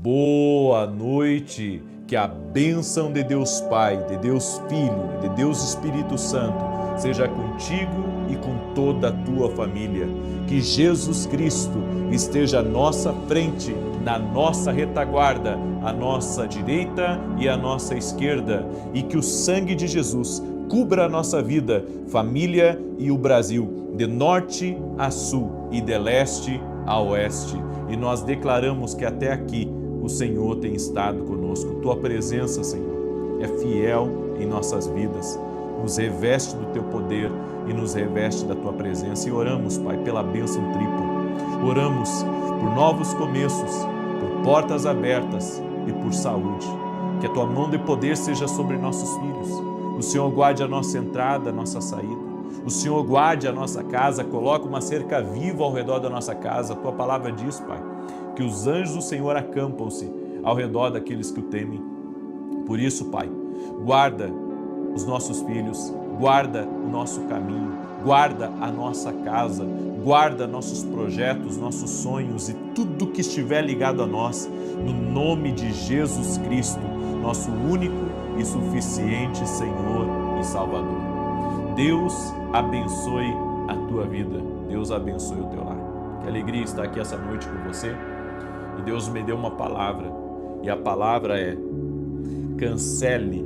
Boa noite, que a bênção de Deus Pai, de Deus Filho, de Deus Espírito Santo seja contigo e com toda a tua família. Que Jesus Cristo esteja à nossa frente, na nossa retaguarda, à nossa direita e à nossa esquerda, e que o sangue de Jesus cubra a nossa vida, família e o Brasil, de norte a sul e de leste a oeste. E nós declaramos que até aqui o Senhor tem estado conosco. Tua presença, Senhor, é fiel em nossas vidas. Nos reveste do Teu poder e nos reveste da Tua presença. E oramos, Pai, pela bênção tripla. Oramos por novos começos, por portas abertas e por saúde. Que a Tua mão de poder seja sobre nossos filhos. O Senhor guarde a nossa entrada, a nossa saída. O Senhor guarde a nossa casa, coloca uma cerca viva ao redor da nossa casa. A Tua palavra diz, Pai, que os anjos do Senhor acampam-se ao redor daqueles que o temem. Por isso, Pai, guarda os nossos filhos, guarda o nosso caminho, guarda a nossa casa, guarda nossos projetos, nossos sonhos e tudo que estiver ligado a nós, no nome de Jesus Cristo, nosso único e suficiente Senhor e Salvador. Deus abençoe a tua vida, Deus abençoe o teu lar. Que alegria estar aqui essa noite com você. E Deus me deu uma palavra, e a palavra é: cancele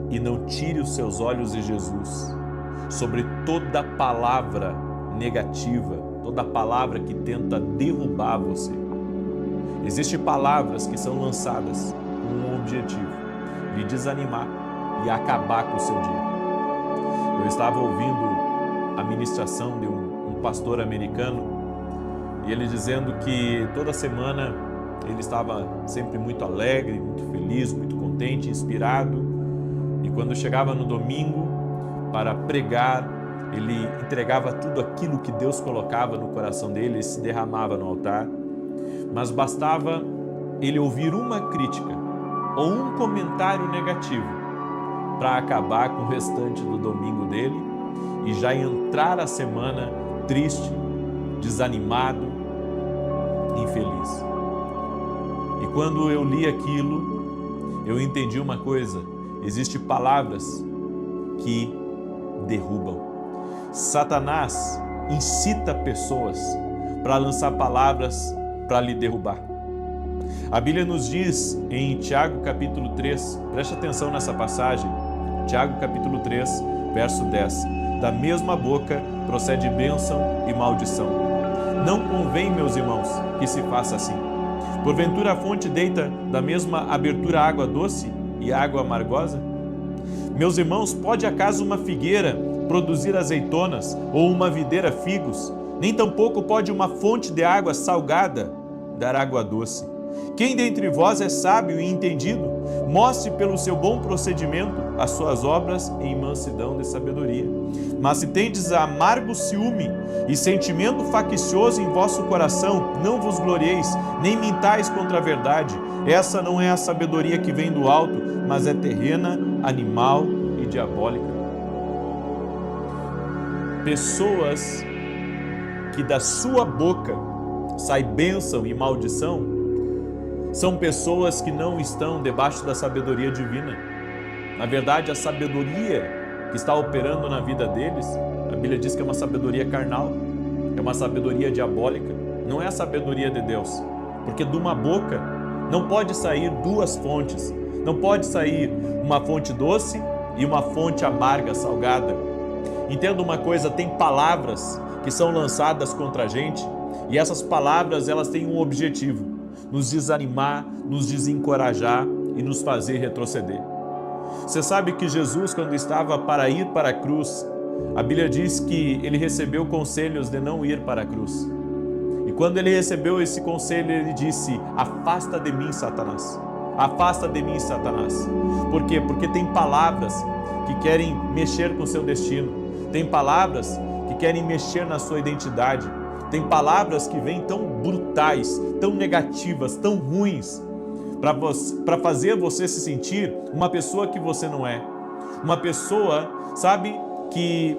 e não tire os seus olhos de Jesus sobre toda palavra negativa, toda palavra que tenta derrubar você. Existem palavras que são lançadas com um objetivo: lhe desanimar e acabar com o seu dia. Eu estava ouvindo a ministração de um pastor americano, e ele dizendo que toda semana ele estava sempre muito alegre, muito feliz, muito contente, inspirado. E quando chegava no domingo para pregar, ele entregava tudo aquilo que Deus colocava no coração dele e se derramava no altar. Mas bastava ele ouvir uma crítica ou um comentário negativo para acabar com o restante do domingo dele e já entrar a semana triste, desanimado, infeliz. E quando eu li aquilo, eu entendi uma coisa: existem palavras que derrubam. Satanás incita pessoas para lançar palavras para lhe derrubar. A Bíblia nos diz em Tiago capítulo 3, preste atenção nessa passagem, Tiago capítulo 3, verso 10, da mesma boca procede bênção e maldição. Não convém, meus irmãos, que se faça assim. Porventura a fonte deita da mesma abertura água doce e água amargosa? Meus irmãos, pode acaso uma figueira produzir azeitonas ou uma videira figos? Nem tampouco pode uma fonte de água salgada dar água doce. Quem dentre vós é sábio e entendido? Mostre pelo seu bom procedimento as suas obras em mansidão de sabedoria. Mas se tendes amargo ciúme e sentimento faccioso em vosso coração, não vos glorieis, nem mintais contra a verdade. Essa não é a sabedoria que vem do alto, mas é terrena, animal e diabólica. Pessoas que da sua boca sai bênção e maldição são pessoas que não estão debaixo da sabedoria divina. Na verdade, a sabedoria que está operando na vida deles, a Bíblia diz que é uma sabedoria carnal, é uma sabedoria diabólica, não é a sabedoria de Deus. Porque de uma boca não pode sair duas fontes, não pode sair uma fonte doce e uma fonte amarga, salgada. Entenda uma coisa, tem palavras que são lançadas contra a gente, e essas palavras elas têm um objetivo: nos desanimar, nos desencorajar e nos fazer retroceder. Você sabe que Jesus, quando estava para ir para a cruz, a Bíblia diz que ele recebeu conselhos de não ir para a cruz. E quando ele recebeu esse conselho, ele disse: afasta de mim, Satanás. Afasta de mim, Satanás. Por quê? Porque tem palavras que querem mexer com o seu destino. Tem palavras que querem mexer na sua identidade. Tem palavras que vêm tão brutais, tão negativas, tão ruins, para fazer você se sentir uma pessoa que você não é. Uma pessoa, sabe, que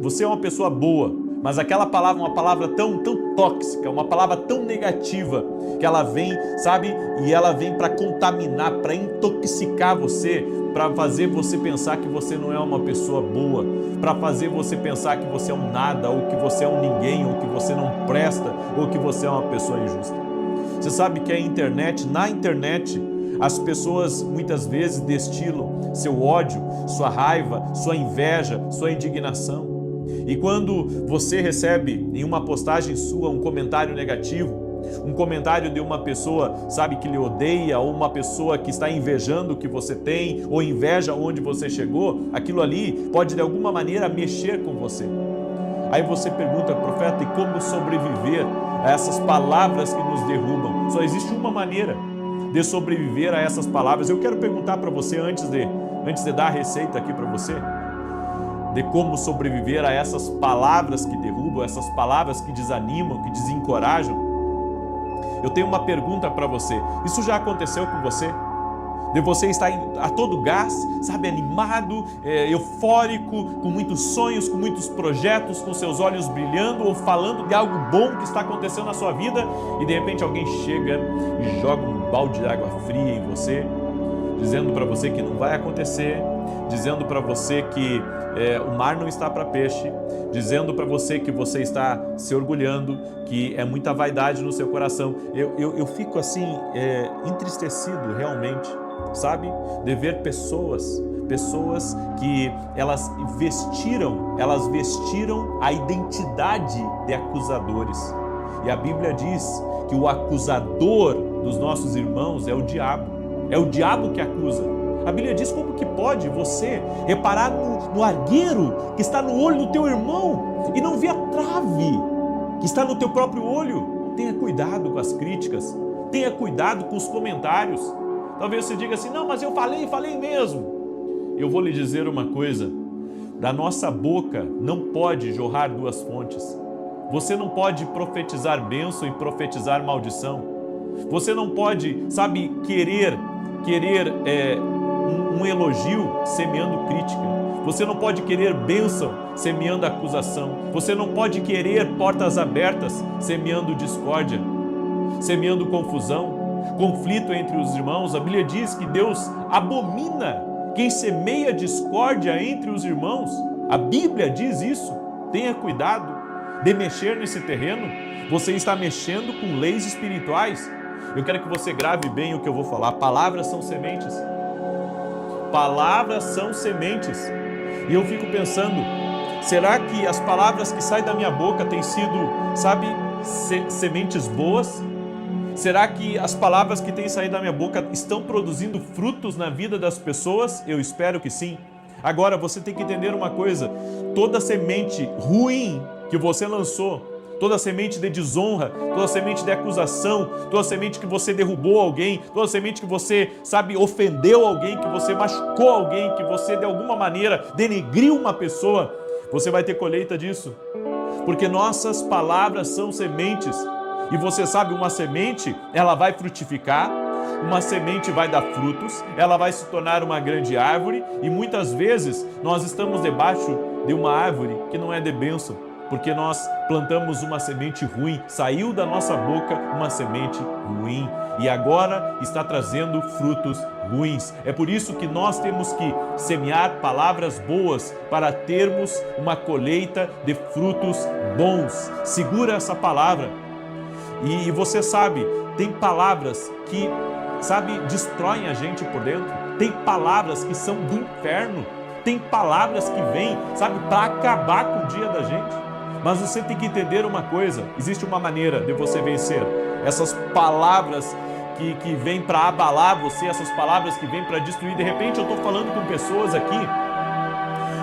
você é uma pessoa boa, Mas aquela palavra, uma palavra tão tóxica, uma palavra tão negativa, que ela vem, sabe? E ela vem para contaminar, para intoxicar você, para fazer você pensar que você não é uma pessoa boa, para fazer você pensar que você é um nada, ou que você é um ninguém, ou que você não presta, ou que você é uma pessoa injusta. Você sabe que na internet, as pessoas muitas vezes destilam seu ódio, sua raiva, sua inveja, sua indignação. E quando você recebe em uma postagem sua um comentário negativo, um comentário de uma pessoa, sabe, que lhe odeia, ou uma pessoa que está invejando o que você tem, ou inveja onde você chegou, aquilo ali pode de alguma maneira mexer com você. Aí você pergunta, profeta, e como sobreviver a essas palavras que nos derrubam? Só existe uma maneira de sobreviver a essas palavras. Eu quero perguntar para você, antes de dar a receita aqui para você, de como sobreviver a essas palavras que derrubam, essas palavras que desanimam, que desencorajam. Eu tenho uma pergunta para você. Isso já aconteceu com você? De você estar a todo gás, sabe, animado, eufórico, com muitos sonhos, com muitos projetos, com seus olhos brilhando ou falando de algo bom que está acontecendo na sua vida e de repente alguém chega e joga um balde de água fria em você, dizendo para você que não vai acontecer, dizendo para você que o mar não está para peixe, dizendo para você que você está se orgulhando, que é muita vaidade no seu coração. Eu fico assim, entristecido realmente, sabe? De ver pessoas que elas vestiram a identidade de acusadores. E a Bíblia diz que o acusador dos nossos irmãos é o diabo. É o diabo que acusa. A Bíblia diz como que pode você reparar no argueiro que está no olho do teu irmão e não ver a trave que está no teu próprio olho. Tenha cuidado com as críticas, tenha cuidado com os comentários. Talvez você diga assim, não, mas eu falei mesmo. Eu vou lhe dizer uma coisa, da nossa boca não pode jorrar duas fontes. Você não pode profetizar bênção e profetizar maldição. Você não pode, sabe, querer um elogio semeando crítica. Você não pode querer bênção semeando acusação. Você não pode querer portas abertas semeando discórdia, semeando confusão, conflito entre os irmãos. A Bíblia diz que Deus abomina quem semeia discórdia entre os irmãos. A Bíblia diz isso. Tenha cuidado de mexer nesse terreno. Você está mexendo com leis espirituais. Eu quero que você grave bem o que eu vou falar. Palavras são sementes. Palavras são sementes. E eu fico pensando, será que as palavras que saem da minha boca têm sido, sabe, sementes boas? Será que as palavras que têm saído da minha boca estão produzindo frutos na vida das pessoas? Eu espero que sim. Agora, você tem que entender uma coisa. Toda semente ruim que você lançou, toda semente de desonra, toda semente de acusação, toda semente que você derrubou alguém, toda semente que você, sabe, ofendeu alguém, que você machucou alguém, que você de alguma maneira denegriu uma pessoa, você vai ter colheita disso. Porque nossas palavras são sementes. E você sabe, uma semente, ela vai frutificar, uma semente vai dar frutos, ela vai se tornar uma grande árvore e muitas vezes nós estamos debaixo de uma árvore que não é de bênção. Porque nós plantamos uma semente ruim, saiu da nossa boca uma semente ruim e agora está trazendo frutos ruins. É por isso que nós temos que semear palavras boas para termos uma colheita de frutos bons. Segura essa palavra. E você sabe, tem palavras que, sabe, destroem a gente por dentro. Tem palavras que são do inferno. Tem palavras que vêm, sabe, para acabar com o dia da gente. Mas você tem que entender uma coisa, existe uma maneira de você vencer essas palavras que vêm para abalar você, essas palavras que vêm para destruir. De repente eu estou falando com pessoas aqui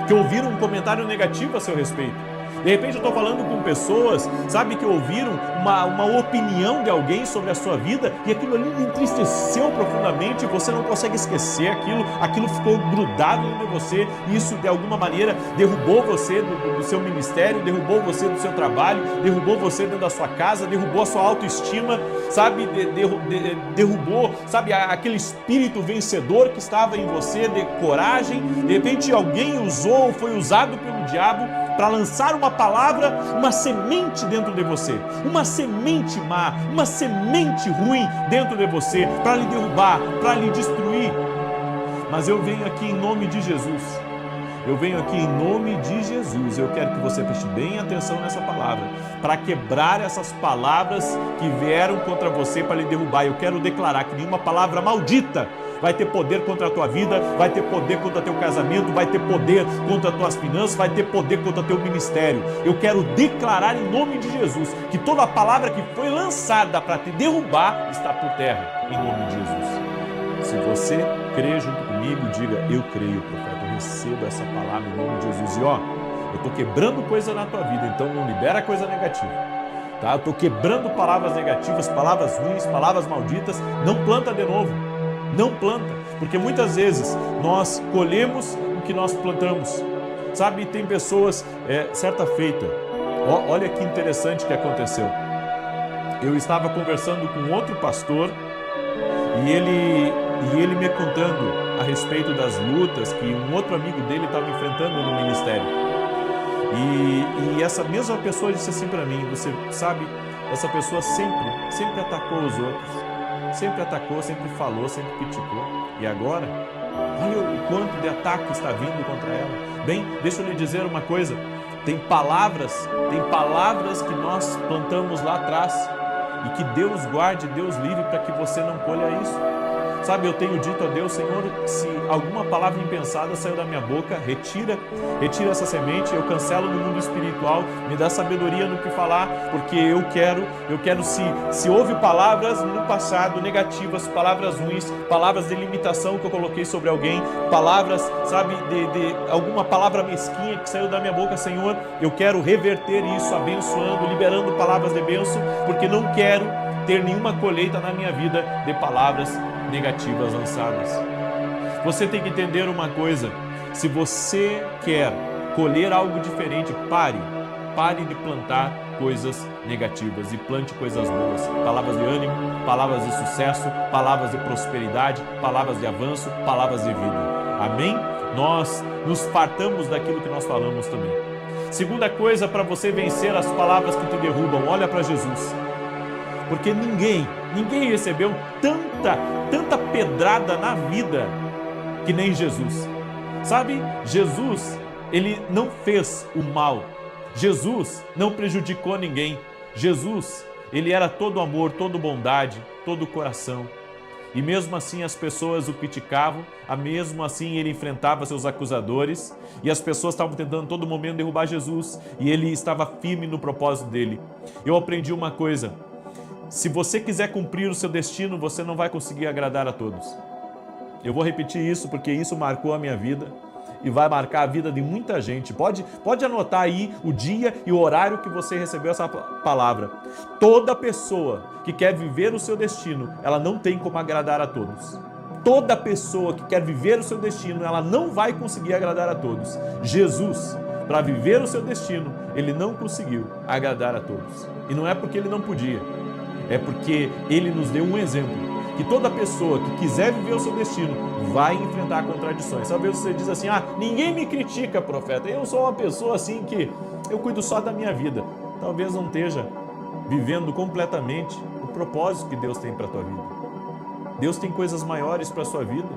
que ouviram um comentário negativo a seu respeito. De repente eu estou falando com pessoas, sabe, que ouviram uma opinião de alguém sobre a sua vida e aquilo ali me entristeceu profundamente, você não consegue esquecer aquilo ficou grudado em você e isso de alguma maneira derrubou você do seu ministério, derrubou você do seu trabalho, derrubou você dentro da sua casa, derrubou a sua autoestima, sabe, derrubou, sabe, aquele espírito vencedor que estava em você, de coragem. De repente alguém usou, foi usado pelo diabo para lançar uma palavra, uma semente dentro de você, uma semente má, uma semente ruim dentro de você, para lhe derrubar, para lhe destruir. Mas eu venho aqui em nome de Jesus. Eu venho aqui em nome de Jesus. Eu quero que você preste bem atenção nessa palavra, para quebrar essas palavras que vieram contra você para lhe derrubar. Eu quero declarar que nenhuma palavra maldita vai ter poder contra a tua vida, vai ter poder contra teu casamento, vai ter poder contra as tuas finanças, vai ter poder contra teu ministério. Eu quero declarar em nome de Jesus que toda palavra que foi lançada para te derrubar está por terra, em nome de Jesus. Se você crê junto comigo, diga: eu creio, profeta, eu recebo essa palavra em nome de Jesus. E ó, eu estou quebrando coisa na tua vida, então não libera coisa negativa, tá? Eu estou quebrando palavras negativas, palavras ruins, palavras malditas. Não planta de novo, não planta, porque muitas vezes nós colhemos o que nós plantamos. Sabe, tem pessoas, certa feita, olha que interessante que aconteceu. Eu estava conversando com outro pastor e ele me contando a respeito das lutas que um outro amigo dele estava enfrentando no ministério. E essa mesma pessoa disse assim para mim: você sabe, essa pessoa sempre atacou os outros, sempre atacou, sempre falou, sempre criticou. E agora, olha o quanto de ataque está vindo contra ela. Bem, deixa eu lhe dizer uma coisa: tem palavras que nós plantamos lá atrás, e que Deus guarde, Deus livre para que você não colha isso. Sabe, eu tenho dito a Deus: Senhor, se alguma palavra impensada saiu da minha boca, retira essa semente, eu cancelo no mundo espiritual, me dá sabedoria no que falar, porque eu quero se houve palavras no passado negativas, palavras ruins, palavras de limitação que eu coloquei sobre alguém, palavras, sabe, de alguma palavra mesquinha que saiu da minha boca, Senhor, eu quero reverter isso, abençoando, liberando palavras de bênção, porque não quero ter nenhuma colheita na minha vida de palavras negativas lançadas. Você tem que entender uma coisa: se você quer colher algo diferente, pare de plantar coisas negativas e plante coisas boas, palavras de ânimo, palavras de sucesso, palavras de prosperidade, palavras de avanço, palavras de vida. Amém? Nós nos fartamos daquilo que nós falamos também. Segunda coisa, para você vencer as palavras que te derrubam, olha para Jesus. Porque ninguém recebeu tanta pedrada na vida que nem Jesus. Sabe, Jesus, ele não fez o mal. Jesus não prejudicou ninguém. Jesus, ele era todo amor, todo bondade, todo coração. E mesmo assim as pessoas o criticavam, mesmo assim ele enfrentava seus acusadores, e as pessoas estavam tentando a todo momento derrubar Jesus, e ele estava firme no propósito dele. Eu aprendi uma coisa: se você quiser cumprir o seu destino, você não vai conseguir agradar a todos. Eu vou repetir isso porque isso marcou a minha vida e vai marcar a vida de muita gente. Pode anotar aí o dia e o horário que você recebeu essa palavra. Toda pessoa que quer viver o seu destino, ela não tem como agradar a todos. Toda pessoa que quer viver o seu destino, ela não vai conseguir agradar a todos. Jesus, para viver o seu destino, ele não conseguiu agradar a todos. E não é porque ele não podia. É porque ele nos deu um exemplo, que toda pessoa que quiser viver o seu destino vai enfrentar contradições. Talvez você diz assim: ninguém me critica, profeta, eu sou uma pessoa assim que eu cuido só da minha vida. Talvez não esteja vivendo completamente o propósito que Deus tem para a tua vida. Deus tem coisas maiores para a sua vida,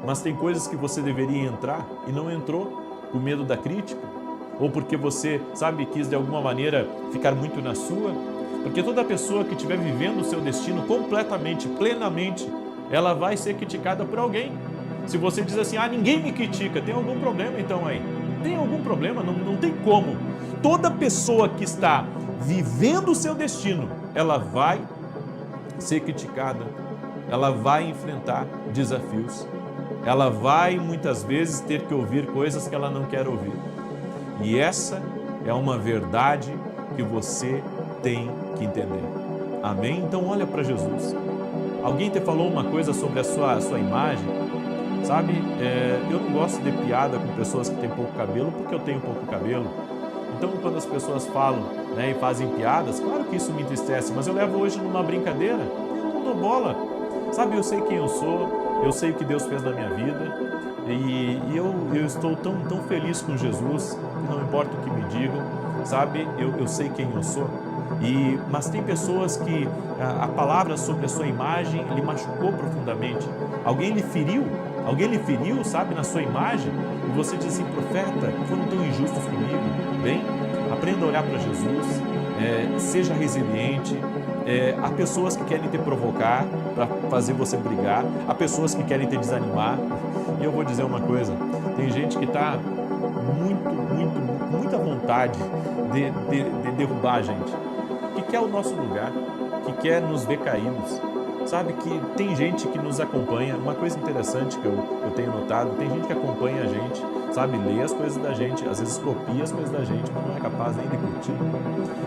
mas tem coisas que você deveria entrar e não entrou, com medo da crítica, ou porque você, sabe, quis de alguma maneira ficar muito na sua. Porque toda pessoa que estiver vivendo o seu destino completamente, plenamente, ela vai ser criticada por alguém. Se você diz assim: ninguém me critica, tem algum problema então aí? Tem algum problema? Não tem como. Toda pessoa que está vivendo o seu destino, ela vai ser criticada, ela vai enfrentar desafios, ela vai muitas vezes ter que ouvir coisas que ela não quer ouvir. E essa é uma verdade que você tem que entender. Amém? Então olha para Jesus. Alguém te falou uma coisa sobre a sua imagem? Sabe, eu não gosto de piada com pessoas que têm pouco cabelo, porque eu tenho pouco cabelo. Então quando as pessoas falam, e fazem piadas, claro que isso me entristece, mas eu levo hoje numa brincadeira. Eu não dou bola. Sabe, eu sei quem eu sou, eu sei o que Deus fez na minha vida, E eu estou tão feliz com Jesus, que não importa o que me digam, sabe, eu sei quem eu sou. Mas tem pessoas que a palavra sobre a sua imagem lhe machucou profundamente. Alguém lhe feriu, sabe, na sua imagem, e você diz assim: profeta, foram tão injustos comigo. Bem, aprenda a olhar para Jesus, seja resiliente. Há pessoas que querem te provocar para fazer você brigar, há pessoas que querem te desanimar. E eu vou dizer uma coisa: tem gente que está com muita vontade de derrubar a gente, que quer o nosso lugar, que quer nos ver caídos. Sabe que tem gente que nos acompanha. Uma coisa interessante que eu tenho notado: tem gente que acompanha a gente, sabe, lê as coisas da gente, às vezes copia as coisas da gente, mas não é capaz nem de curtir.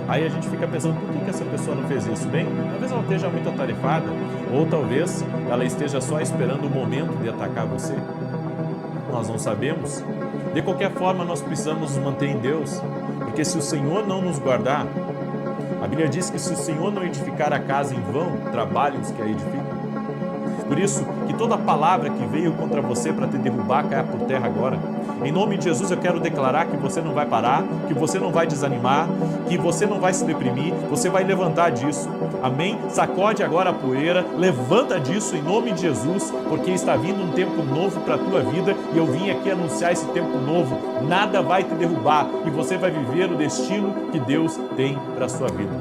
Aí a gente fica pensando: por que essa pessoa não fez isso? Bem, talvez ela esteja muito atarefada, ou talvez ela esteja só esperando o momento de atacar você. Nós não sabemos. De qualquer forma, nós precisamos nos manter em Deus, porque se o Senhor não nos guardar, a Bíblia diz que se o Senhor não edificar a casa, em vão trabalham os que a edificam. Por isso, que toda palavra que veio contra você para te derrubar caia por terra agora. Em nome de Jesus, eu quero declarar que você não vai parar, que você não vai desanimar, que você não vai se deprimir, você vai levantar disso. Amém? Sacode agora a poeira, levanta disso em nome de Jesus, porque está vindo um tempo novo para a tua vida e eu vim aqui anunciar esse tempo novo. Nada vai te derrubar e você vai viver o destino que Deus tem para a sua vida.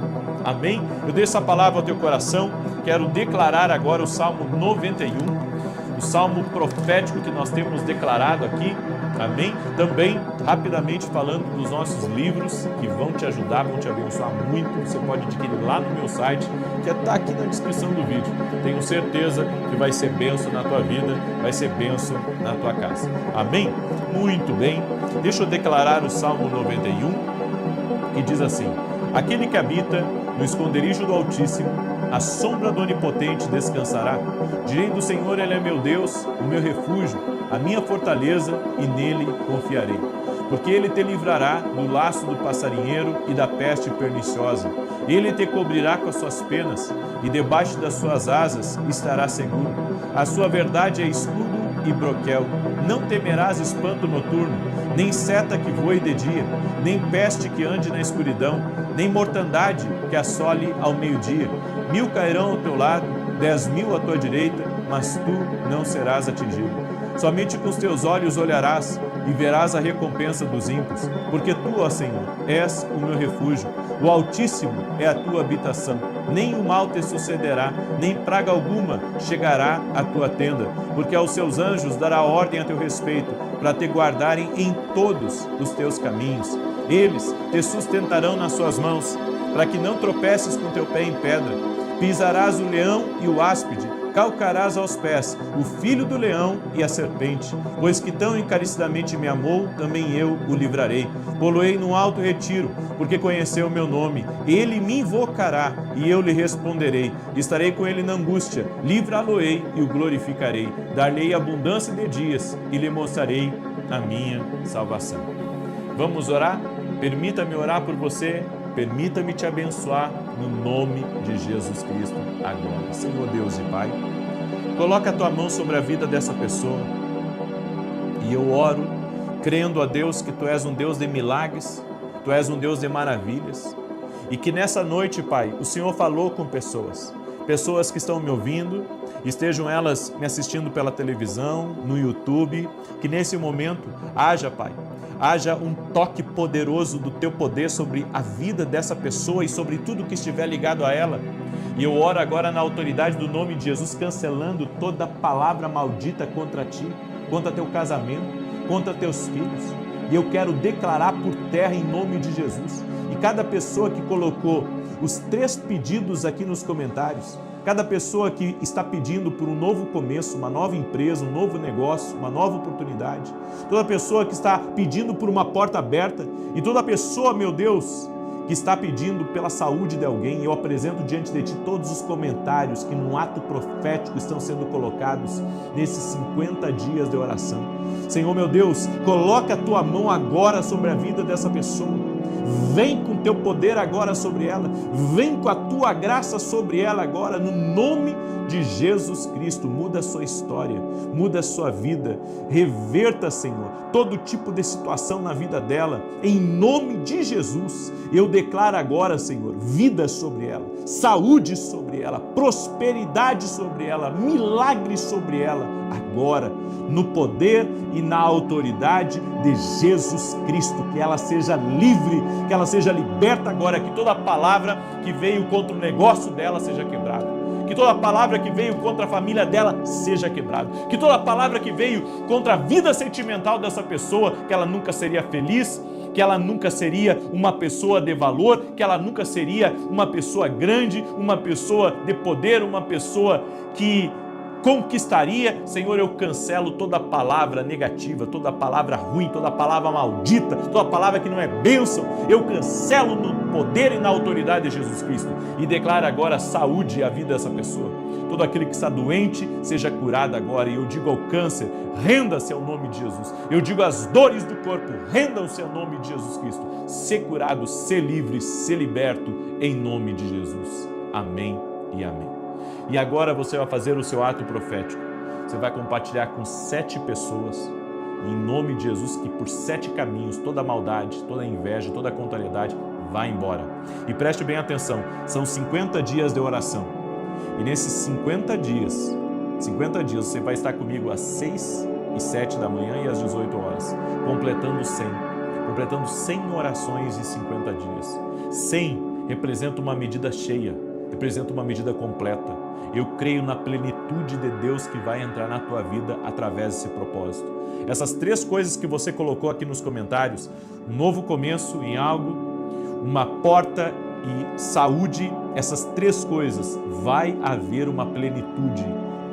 Amém? Eu deixo essa palavra ao teu coração. Quero declarar agora o Salmo 91, o Salmo profético que nós temos declarado aqui. Amém? Também, rapidamente falando dos nossos livros que vão te ajudar, vão te abençoar muito. Você pode adquirir lá no meu site, que está aqui na descrição do vídeo. Tenho certeza que vai ser bênção na tua vida, vai ser bênção na tua casa. Amém? Muito bem. Deixa eu declarar o Salmo 91, que diz assim: aquele que habita no esconderijo do Altíssimo, a sombra do Onipotente descansará. Direi do Senhor: Ele é meu Deus, o meu refúgio, a minha fortaleza, e nele confiarei. Porque Ele te livrará do laço do passarinheiro e da peste perniciosa. Ele te cobrirá com as suas penas, e debaixo das suas asas estará seguro. A sua verdade é escudo e broquel. Não temerás espanto noturno, nem seta que voe de dia, nem peste que ande na escuridão, nem mortandade que assole ao meio-dia. 1000 cairão ao teu lado, 10.000 à tua direita, mas tu não serás atingido. Somente com os teus olhos olharás e verás a recompensa dos ímpios, porque tu, ó Senhor, és o meu refúgio, o Altíssimo é a tua habitação. Nem o mal te sucederá, nem praga alguma chegará à tua tenda, porque aos seus anjos dará ordem a teu respeito, para te guardarem em todos os teus caminhos. Eles te sustentarão nas suas mãos, para que não tropeces com teu pé em pedra. Pisarás o leão e o áspide, calcarás aos pés o filho do leão e a serpente. Pois que tão encarecidamente me amou, também eu o livrarei. Pô-lo-ei num alto retiro, porque conheceu o meu nome. Ele me invocará e eu lhe responderei. Estarei com ele na angústia, livrá-lo-ei e o glorificarei. Dar-lhe abundância de dias e lhe mostrarei a minha salvação. Vamos orar? Permita-me orar por você. Permita-me te abençoar no nome de Jesus Cristo agora. Senhor Deus e Pai, coloca a tua mão sobre a vida dessa pessoa e eu oro crendo a Deus que tu és um Deus de milagres, tu és um Deus de maravilhas e que nessa noite, Pai, o Senhor falou com pessoas que estão me ouvindo, estejam elas me assistindo pela televisão, no YouTube, que nesse momento haja, Pai, haja um toque poderoso do teu poder sobre a vida dessa pessoa e sobre tudo que estiver ligado a ela. E eu oro agora na autoridade do nome de Jesus, cancelando toda palavra maldita contra ti, contra teu casamento, contra teus filhos. E eu quero declarar por terra em nome de Jesus. E cada pessoa que colocou os 3 pedidos aqui nos comentários, cada pessoa que está pedindo por um novo começo, uma nova empresa, um novo negócio, uma nova oportunidade, toda pessoa que está pedindo por uma porta aberta e toda pessoa, meu Deus, que está pedindo pela saúde de alguém, eu apresento diante de ti todos os comentários que num ato profético estão sendo colocados nesses 50 dias de oração. Senhor, meu Deus, coloca a tua mão agora sobre a vida dessa pessoa. Vem com teu poder agora sobre ela, vem com a tua graça sobre ela agora, no nome de Jesus Cristo, muda a sua história, muda a sua vida. Reverta, Senhor, todo tipo de situação na vida dela. Em nome de Jesus, eu declaro agora, Senhor, vida sobre ela, saúde sobre ela, prosperidade sobre ela, milagre sobre ela, agora, no poder e na autoridade de Jesus Cristo. Que ela seja livre, que ela seja liberta agora, que toda palavra que veio contra o negócio dela seja quebrada, que toda palavra que veio contra a família dela seja quebrada, que toda palavra que veio contra a vida sentimental dessa pessoa, que ela nunca seria feliz, que ela nunca seria uma pessoa de valor, que ela nunca seria uma pessoa grande, uma pessoa de poder, uma pessoa que conquistaria. Senhor, eu cancelo toda palavra negativa, toda palavra ruim, toda palavra maldita, toda palavra que não é bênção, eu cancelo no poder e na autoridade de Jesus Cristo e declaro agora saúde à vida dessa pessoa. Todo aquele que está doente seja curado agora, e eu digo ao câncer, renda-se ao nome de Jesus. Eu digo às dores do corpo, rendam-se ao nome de Jesus Cristo. Ser curado, ser livre, ser liberto em nome de Jesus. Amém e amém. E agora você vai fazer o seu ato profético. Você vai compartilhar com 7 pessoas, em nome de Jesus, que por 7 caminhos, toda maldade, toda inveja, toda contrariedade vai embora. E preste bem atenção, são 50 dias de oração. E nesses 50 dias você vai estar comigo às 6 e 7 da manhã e às 18 horas, completando 100 orações em 50 dias. 100 representa uma medida cheia, representa uma medida completa. Eu creio na plenitude de Deus que vai entrar na tua vida através desse propósito. Essas 3 coisas que você colocou aqui nos comentários, um novo começo em algo, uma porta e saúde, essas 3 coisas, vai haver uma plenitude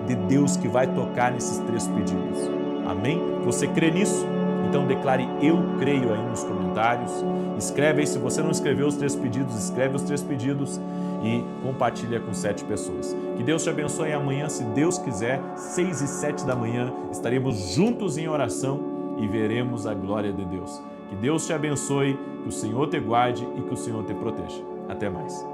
de Deus que vai tocar nesses 3 pedidos. Amém? Você crê nisso? Então declare eu creio aí nos comentários. Escreve aí, se você não escreveu os 3 pedidos, escreve os 3 pedidos e compartilha com 7 pessoas. Que Deus te abençoe. Amanhã, se Deus quiser, 6 e 7 da manhã, estaremos juntos em oração e veremos a glória de Deus. Que Deus te abençoe, que o Senhor te guarde e que o Senhor te proteja. Até mais.